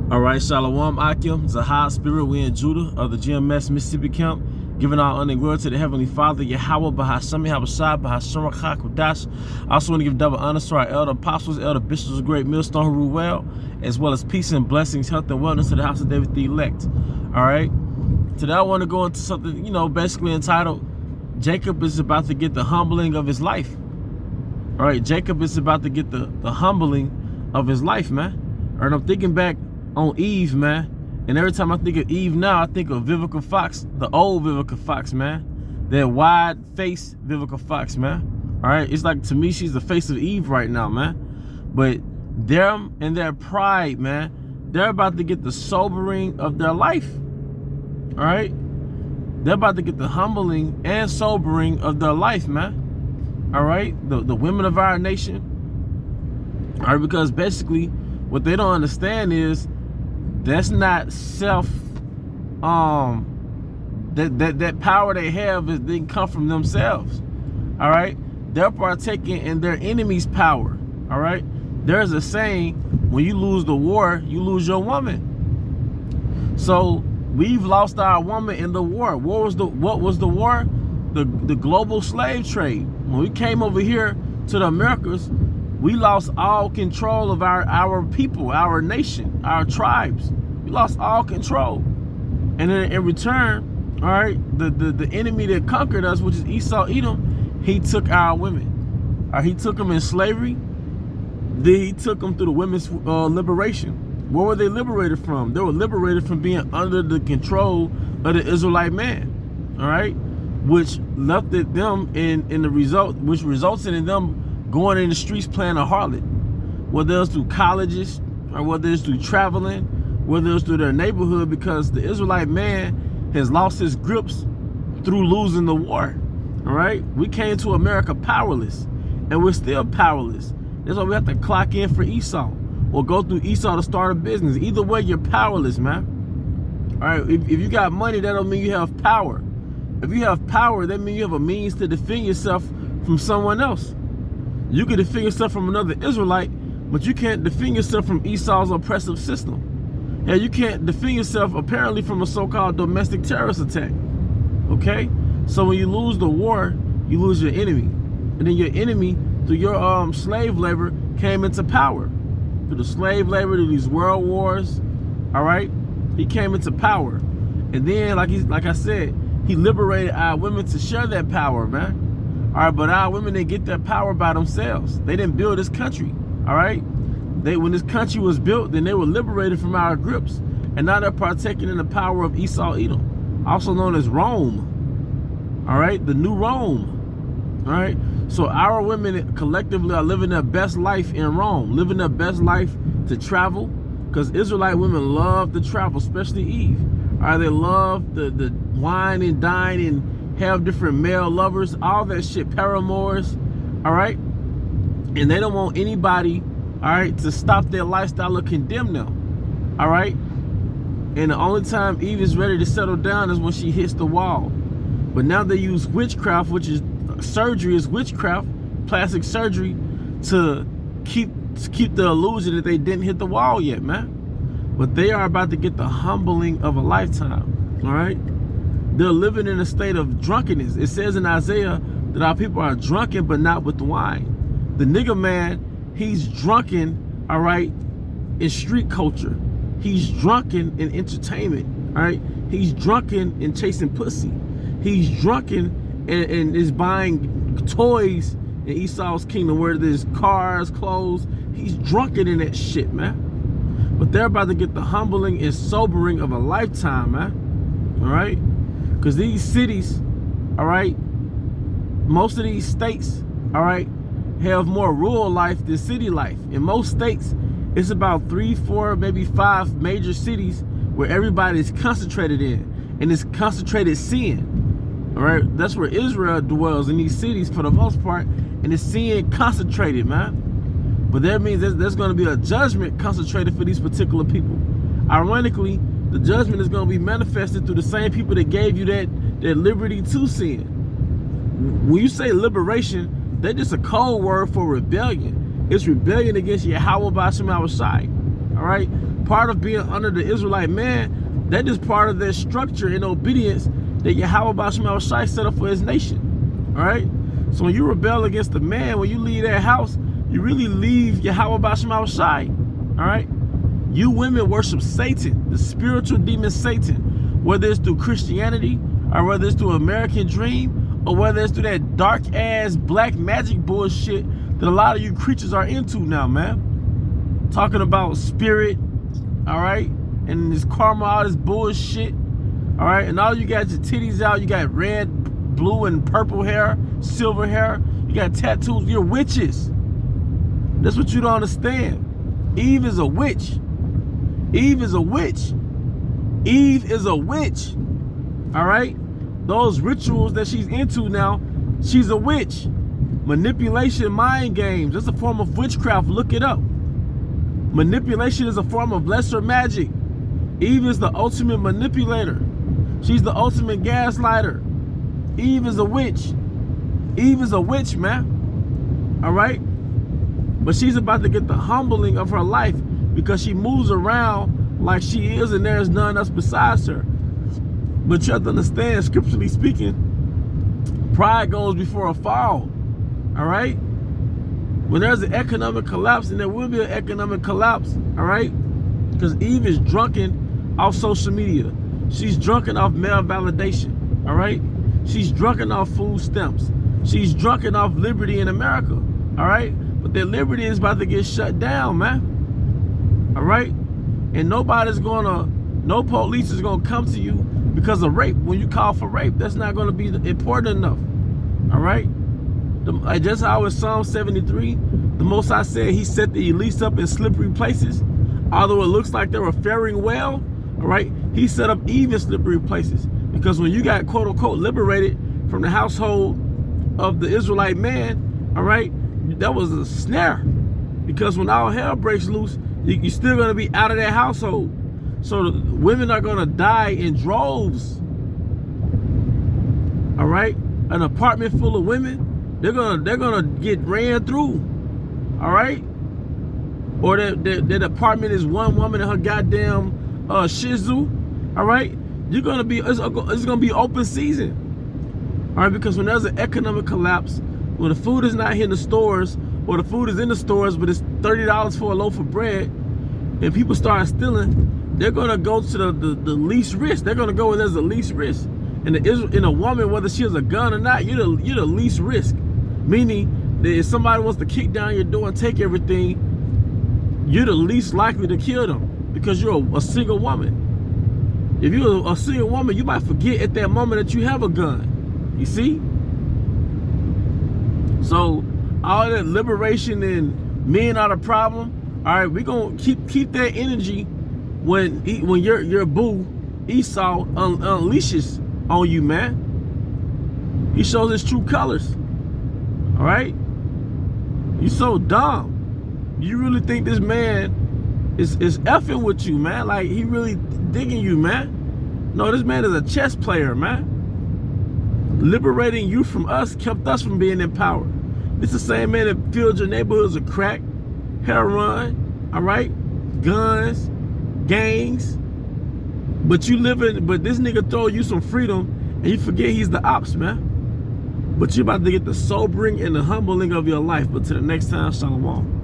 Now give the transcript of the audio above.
All right, Shalom Akim, Zahad Spirit, we in Judah of the GMS Mississippi camp, giving our honor and glory to the Heavenly Father, Yahweh, Bahashami, Habashai, Bahasham, Kodash. I also want to give double honors to our elder apostles, elder bishops of Great Millstone who rule well, as well as peace and blessings, health and wellness to the house of David the elect. All right, today I want to go into something, basically entitled, Jacob is about to get the humbling of his life. All right, Jacob is about to get the humbling of his life, man. All right, I'm thinking back on Eve, man, and every time I think of Eve now, I think of Vivica Fox, the old Vivica Fox, man, that wide-faced Vivica Fox, man. All right, it's like, to me, she's the face of Eve right now, man. But them and their pride, man, they're about to get the sobering of their life. All right, they're about to get the humbling and sobering of their life, man. All right, the women of our nation. All right, because basically what they don't understand is that's not that power they have is didn't come from themselves. All right, they're partaking in their enemy's power. All right, there's a saying, when you lose the war, you lose your woman. So we've lost our woman in the war. What was the war? The global slave trade. When we came over here to the Americas, we lost all control of our people, our nation, our tribes. We lost all control. And then in return, all right, the enemy that conquered us, which is Esau Edom, he took our women. He took them in slavery. Then he took them through the women's liberation. What were they liberated from? They were liberated from being under the control of the Israelite man. All right, which left them in the result, which resulted in them going in the streets playing a harlot, whether it's through colleges or whether it's through traveling, whether it's through their neighborhood, because the Israelite man has lost his grips through losing the war. All right, we came to America powerless, and we're still powerless. That's why we have to clock in for Esau or go through Esau to start a business. Either way, you're powerless, man. All right, if you got money, that don't mean you have power. If you have power, that means you have a means to defend yourself from someone else. You can defend yourself from another Israelite, but you can't defend yourself from Esau's oppressive system. And you can't defend yourself, apparently, from a so-called domestic terrorist attack. Okay? So when you lose the war, you lose your enemy. And then your enemy, through your slave labor, came into power. Through the slave labor, through these world wars, all right? He came into power. And then, like I said, he liberated our women to share that power, man. All right, but our women didn't get that power by themselves. They didn't build this country, all right? When this country was built, then they were liberated from our grips. And now they're partaking in the power of Esau Edom, also known as Rome, all right? The new Rome, all right? So our women collectively are living their best life in Rome, living their best life to travel, because Israelite women love to travel, especially Eve. All right, they love the wine and dine and have different male lovers, all that shit, paramours, all right? And they don't want anybody, all right, to stop their lifestyle or condemn them, all right? And the only time Eve is ready to settle down is when she hits the wall. But now they use witchcraft, which is surgery, is witchcraft, plastic surgery, to keep the illusion that they didn't hit the wall yet, man. But they are about to get the humbling of a lifetime, all right? They're living in a state of drunkenness. It says in Isaiah that our people are drunken, but not with wine. The nigga man, he's drunken, all right, in street culture. He's drunken in entertainment, all right? He's drunken in chasing pussy. He's drunken and is buying toys in Esau's kingdom, where there's cars, clothes. He's drunken in that shit, man. But they're about to get the humbling and sobering of a lifetime, man. All right? Because these cities, all right, most of these states, all right, have more rural life than city life. In most states, it's about 3, 4, maybe 5 major cities where everybody's concentrated in. And it's concentrated sin. All right? That's where Israel dwells, in these cities for the most part. And it's sin concentrated, man. But that means there's going to be a judgment concentrated for these particular people. Ironically, the judgment is going to be manifested through the same people that gave you that liberty to sin. When you say liberation, that's just a code word for rebellion. It's rebellion against Yahweh Ba'ashem Awashai. All right? part of being under the Israelite man, that is part of their structure and obedience that Yahweh Basham Shai set up for his nation. All right? So when you rebel against the man, when you leave that house, you really leave Yahweh Basham Shai. All right? You women worship Satan, the spiritual demon Satan, whether it's through Christianity or whether it's through American Dream or whether it's through that dark ass black magic bullshit that a lot of you creatures are into now, man. Talking about spirit, all right, and this karma, all this bullshit, all right, and all you got your titties out, you got red, blue, and purple hair, silver hair, you got tattoos, you're witches. That's what you don't understand. Eve is a witch. Eve is a witch. Eve is a witch, all right? Those rituals that she's into now, she's a witch. Manipulation, mind games, that's a form of witchcraft, look it up. Manipulation is a form of lesser magic. Eve is the ultimate manipulator. She's the ultimate gaslighter. Eve is a witch. Eve is a witch, man. All right? But she's about to get the humbling of her life because she moves around like she is and there's none else besides her. But you have to understand, scripturally speaking, pride goes before a fall. All right? When there's an economic collapse, and there will be an economic collapse, all right? Because Eve is drunken off social media. She's drunken off male validation, all right? She's drunken off food stamps. She's drunken off liberty in America, all right? But that liberty is about to get shut down, man, all right? And no police is gonna come to you because of rape. When you call for rape, that's not gonna be important enough, all right? Just how in Psalm 73, the Most High said he set the elites up in slippery places. Although it looks like they were faring well, all right, he set up Eve in slippery places. Because when you got quote unquote liberated from the household of the Israelite man, all right, that was a snare. Because when all hell breaks loose, you're still going to be out of that household. So the women are going to die in droves. All right, an apartment full of women, they're gonna get ran through, all right? Or that apartment is one woman and her goddamn Shih Tzu, all right? It's gonna be open season, all right? Because when there's an economic collapse, when the food is not hitting the stores, or the food is in the stores but it's $30 for a loaf of bread, and people start stealing, they're gonna go to the least risk. They're gonna go where there's the least risk. And in a woman, whether she has a gun or not, you're the least risk. Meaning that if somebody wants to kick down your door and take everything, you're the least likely to kill them because you're a single woman. If you're a single woman, you might forget at that moment that you have a gun. You see? So all that liberation and men are the problem. All right, we're gonna keep that energy when your boo Esau unleashes on you, man. He shows his true colors. All right? You so dumb. You really think this man is effing with you, man? Like, he really digging you, man? No, this man is a chess player, man. Liberating you from us kept us from being in power. It's the same man that filled your neighborhoods with crack, heroin, all right? Guns, gangs. But this nigga throw you some freedom and you forget he's the ops, man. But you're about to get the sobering and the humbling of your life. But till the next time, shalom.